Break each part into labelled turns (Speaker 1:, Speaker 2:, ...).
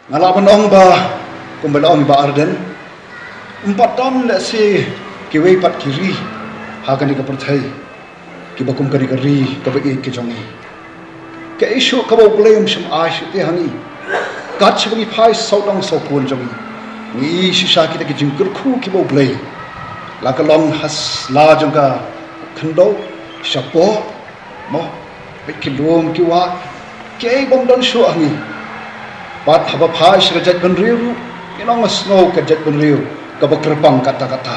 Speaker 1: Ngalaman ong ba kumbala ong ba arden empat le si kiwei pat kiri hagan ka perthai ki bakum kari kari ka ba ke jongi ke isu ka ba blame sham ash te hangi kat chhi phai saudong so kun jongi ni shisha ki te jingkur khu ki ba blai la ka long has la jonga khando shapo mo be ki lom ki wa ke bom don shu hangi Pat haba phai shra jat ban riu inong snow ka jat ban riu ka bakrapang kata-kata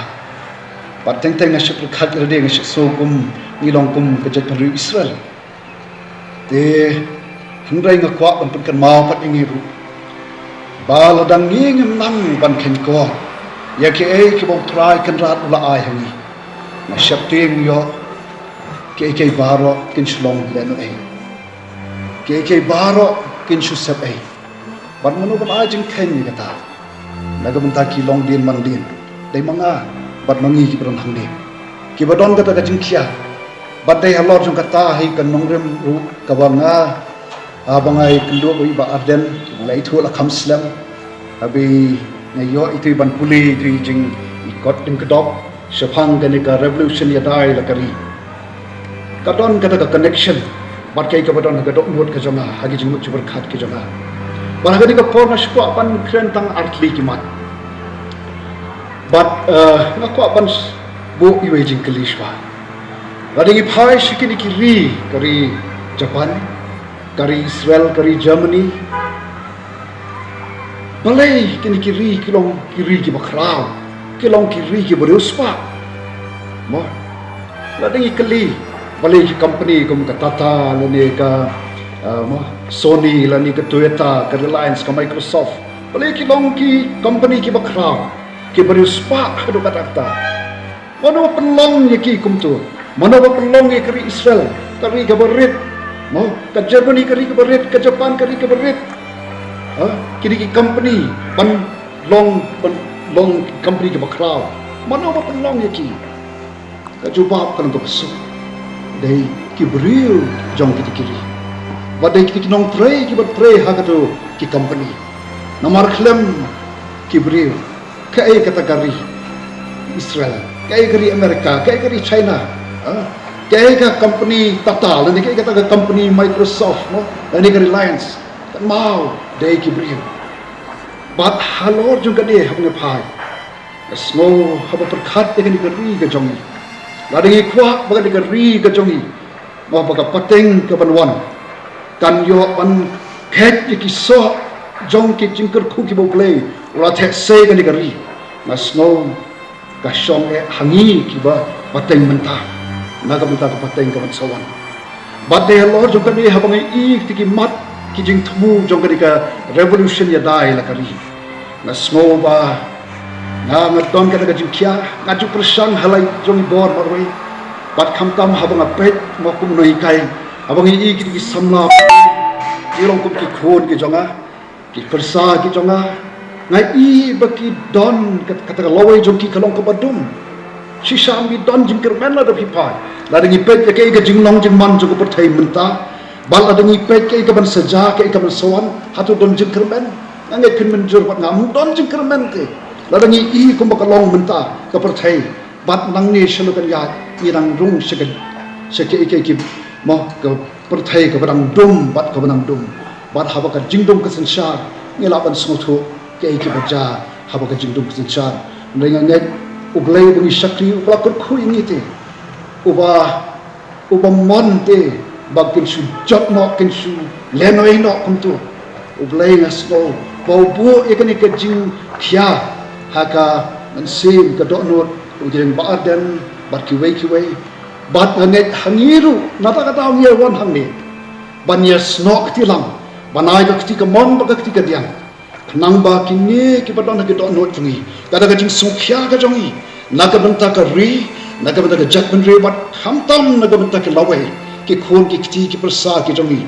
Speaker 1: pat teng teng ngasuk khat rede ngasuk so kum nilong kum ka jat ban riu Israel te hungrai ngakwa ban kan mau pat ingiru bal dang nging nang ban khen ko ya ke ei ki bom try kan rat ula ai hangi na shapting yo ke baro kin shlong lenu ei ke baro kin shu sap ei Ban manu ban ajeng khen ni kata naga benta ki long din mang din dai manga bat mangi ki bron hang din ki badon kata ka jingkhia bat dai halor jong kata hai kan nongrem ru ka banga abangai kendo oi ba arden lai thu la kham slam abi ngayo itu ban puli itu jing ikot ding kedok sephang kan ka revolution ya dai la kari kadon kata ka connection bat kai ka badon ka dok mut ka jonga hagi jing mut chubar khat ki jonga Barangkali ka porna sku apan krentang artli kimat. But ngaku apan bu iwe jing kelishwa. Radingi phai shikini kiri kari Japan, kari Israel, kari Germany. Balai kini kiri kilong kiri ki bakrau, kilong kiri ki beruspa. Mo. Radingi keli balai ki company kum ka Tata lene ka Sony lani ke Toyota ke Reliance ke Microsoft boleh ki long ki company ki bakrau ki beri spa hadu kata mano pelong ye ki kum tu mano pelong ye kari Israel kari ke berit mo ke Germany kari ke berit ke Japan kari ke berit kini ki company ban long company ki bakrau mano pelong ye ki ke jubab kan to pesu dai ki beriu jong ki kiri Wadai kita nong pray kita pray hagatu ki company. Namar klem ki beriu. Kai kata kari Israel, kai kari Amerika, kai kari China. Kai ka company Tata, dan kai kata ka company Microsoft, no, dan kai Reliance. Kan mau dai ki beriu. Bat halor juga deh hamne phai. Snow haba perkhat dengan kari ka jongi. Ladai kuak bagai kari ka jongi. Mau bagai pateng ke banwan. Kan yo ban khet ki so jong ki jingker khu ki boklei ula the se kan kari na snow ka shong e hangi ki ba pateng menta naga menta ka pateng ka sawan bade lor jong kan e habang i ki mat ki jing thmu jong ka revolution ya dai la kari na snow ba na ngaton ka jing khia ngaju persang halai jong bor marwai bat kham tam habang apet mo kum noi kai abang i ki samla ilong kum ki khon ki jonga ki persa ki jonga ngai i baki don kata lawai jong ki khalong ko badum shisha mi don jing kermen la da pipai la ringi pet ke ke jing long jing man jong ko thai menta bal ada ngi pet ke ban saja ke ban sawan hatu don jing kermen ngai kin men jor wat ngam don jing kermen ke la ringi i kum ba long menta ka per thai bat nang ni shelu kan ya i rang rung seke ki mo ka perthai ka badang dum bat ka badang dum bat haba ka jingdum ka sanshar ngelaban smotho ke ki baja haba ka jingdum ka sanshar renga net ublai bungi shakri ubla kur khu ingite uba monte bakin su jot no kin su lenoi no kumtu ublai ngasno bau ekani ka jing khia haka mansim ka do no ujeng baadan bat ki wei Bat nganet hangiru nata kata hangiru wan hangi banya snok tilang banai ka kti ka mon ba ka kti ka diang nang ba kini ki padon ka do no chungi kada ka jing sukhya ka jongi naga benta ka ri naga benta ka jat ben ri bat hamtam naga benta ka lawai ki khon ki kti ki persa ki jongi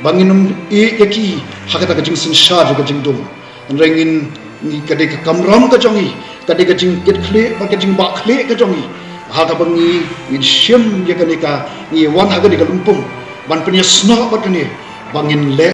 Speaker 1: banginum e ki hakata ka jing sanshar ka jing dum rengin ni kade ka kamram ka jongi kade ka jing ket khle ba ka jing ba khle ka jongi Haga bangi in shim ya kanika ni wan haga ni kalumpum ban punya snow bat ni bangin le